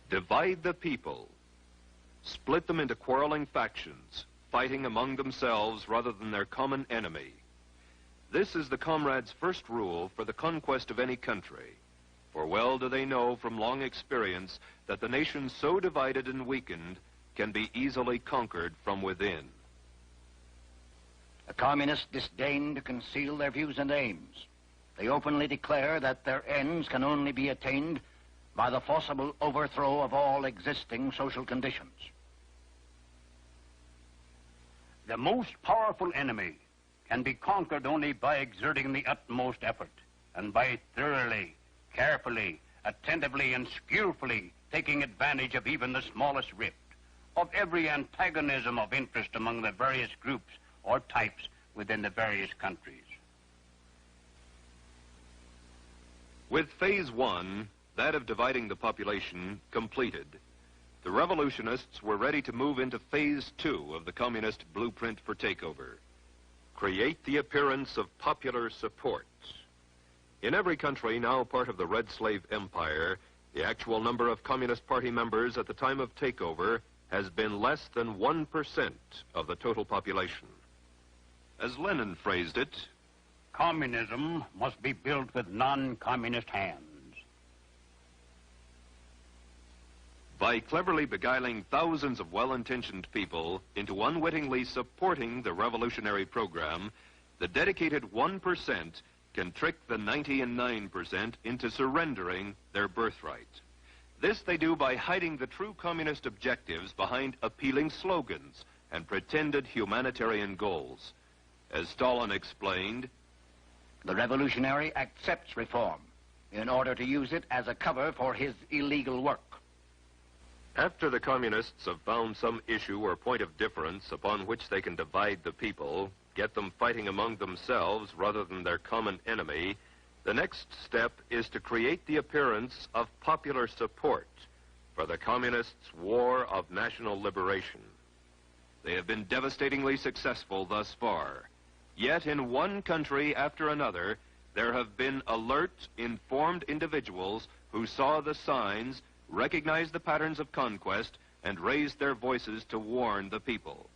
divide the people, split them into quarreling factions, fighting among themselves rather than their common enemy. This is the comrades' first rule for the conquest of any country, for well do they know from long experience that the nation so divided and weakened can be easily conquered from within. The communists disdain to conceal their views and aims. They openly declare that their ends can only be attained by the forcible overthrow of all existing social conditions. The most powerful enemy can be conquered only by exerting the utmost effort and by thoroughly, carefully, attentively, and skillfully taking advantage of even the smallest rift, of every antagonism of interest among the various groups or types within the various countries. With phase one, that of dividing the population, completed, the revolutionists were ready to move into phase two of the communist blueprint for takeover. Create the appearance of popular support. In every country now part of the Red Slave Empire, the actual number of Communist Party members at the time of takeover has been less than 1% of the total population. As Lenin phrased it, communism must be built with non-communist hands. By cleverly beguiling thousands of well-intentioned people into unwittingly supporting the revolutionary program, the dedicated 1% can trick the 99% into surrendering their birthright. This they do by hiding the true communist objectives behind appealing slogans and pretended humanitarian goals. As Stalin explained, the revolutionary accepts reform in order to use it as a cover for his illegal work. After the communists have found some issue or point of difference upon which they can divide the people, get them fighting among themselves rather than their common enemy, the next step is to create the appearance of popular support for the communists' war of national liberation. They have been devastatingly successful thus far. Yet in one country after another, there have been alert, informed individuals who saw the signs, recognized the patterns of conquest, and raised their voices to warn the people.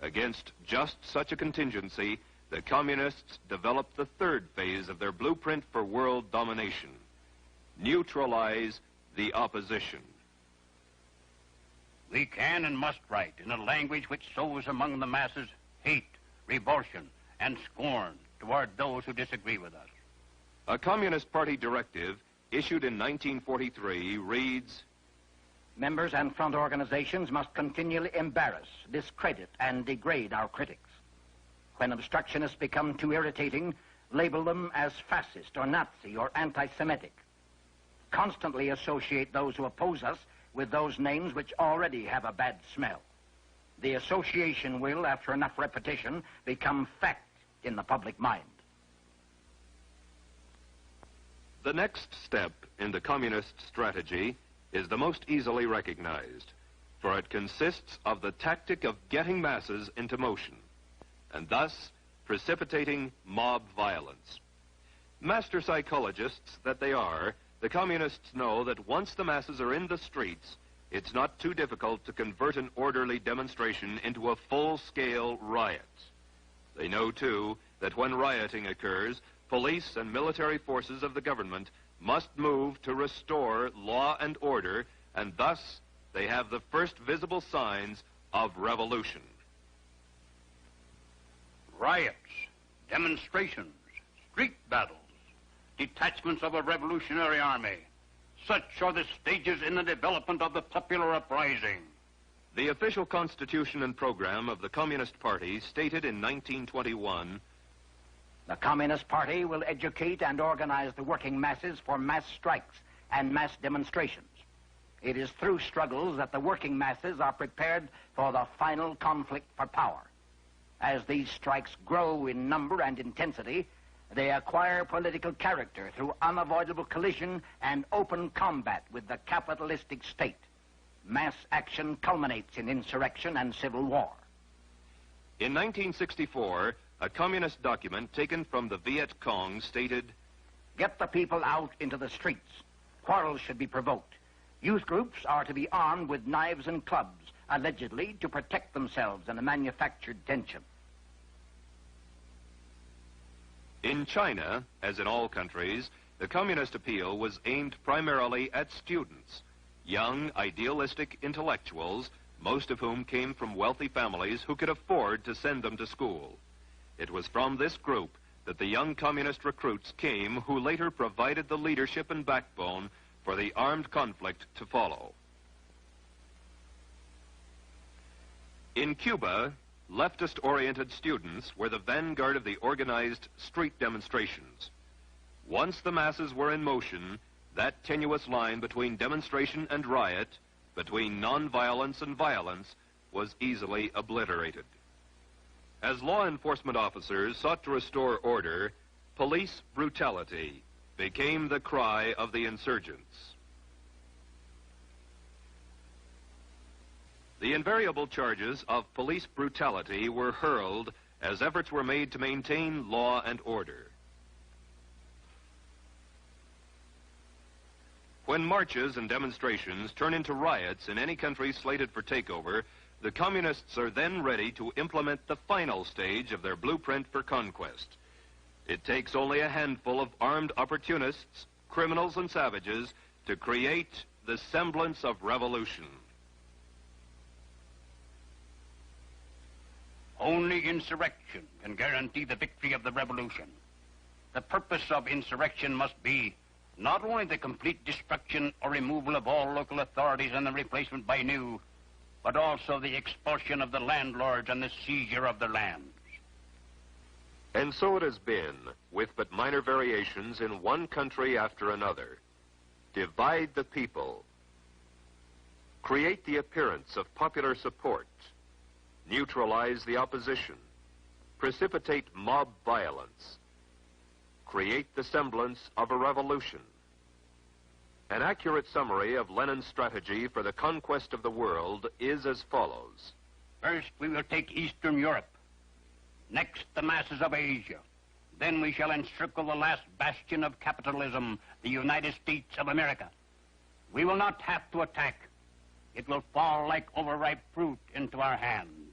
Against just such a contingency, the communists developed the third phase of their blueprint for world domination: neutralize the opposition. We can and must write in a language which sows among the masses hate, revulsion, and scorn toward those who disagree with us. A Communist Party directive issued in 1943 reads, members and front organizations must continually embarrass, discredit, and degrade our critics. When obstructionists become too irritating, label them as fascist or Nazi or anti-Semitic. Constantly associate those who oppose us with those names which already have a bad smell. The association will, after enough repetition, become fact in the public mind. The next step in the communist strategy is the most easily recognized, for it consists of the tactic of getting masses into motion, and thus precipitating mob violence. Master psychologists that they are, the communists know that once the masses are in the streets, it's not too difficult to convert an orderly demonstration into a full-scale riot. They know, too, that when rioting occurs, police and military forces of the government must move to restore law and order, and thus they have the first visible signs of revolution. Riots, demonstrations, street battles, detachments of a revolutionary army. Such are the stages in the development of the popular uprising. The official constitution and program of the Communist Party stated in 1921, the Communist Party will educate and organize the working masses for mass strikes and mass demonstrations. It is through struggles that the working masses are prepared for the final conflict for power. As these strikes grow in number and intensity, they acquire political character through unavoidable collision and open combat with the capitalistic state. Mass action culminates in insurrection and civil war. In 1964, a communist document taken from the Viet Cong stated, get the people out into the streets. Quarrels should be provoked. Youth groups are to be armed with knives and clubs, allegedly to protect themselves in a manufactured tension. In China, as in all countries, the communist appeal was aimed primarily at students, young, idealistic intellectuals, most of whom came from wealthy families who could afford to send them to school. It was from this group that the young communist recruits came who later provided the leadership and backbone for the armed conflict to follow. In Cuba, leftist-oriented students were the vanguard of the organized street demonstrations. Once the masses were in motion, that tenuous line between demonstration and riot, between nonviolence and violence, was easily obliterated. As law enforcement officers sought to restore order, police brutality became the cry of the insurgents. The invariable charges of police brutality were hurled as efforts were made to maintain law and order. When marches and demonstrations turn into riots in any country slated for takeover, the communists are then ready to implement the final stage of their blueprint for conquest. It takes only a handful of armed opportunists, criminals and savages to create the semblance of revolution. Only insurrection can guarantee the victory of the revolution. The purpose of insurrection must be not only the complete destruction or removal of all local authorities and the replacement by new, but also the expulsion of the landlords and the seizure of their lands. And so it has been, with but minor variations in one country after another. Divide the people. Create the appearance of popular support. Neutralize the opposition. Precipitate mob violence. Create the semblance of a revolution. An accurate summary of Lenin's strategy for the conquest of the world is as follows. First, we will take Eastern Europe. Next, the masses of Asia. Then we shall encircle the last bastion of capitalism, the United States of America. We will not have to attack. It will fall like overripe fruit into our hands.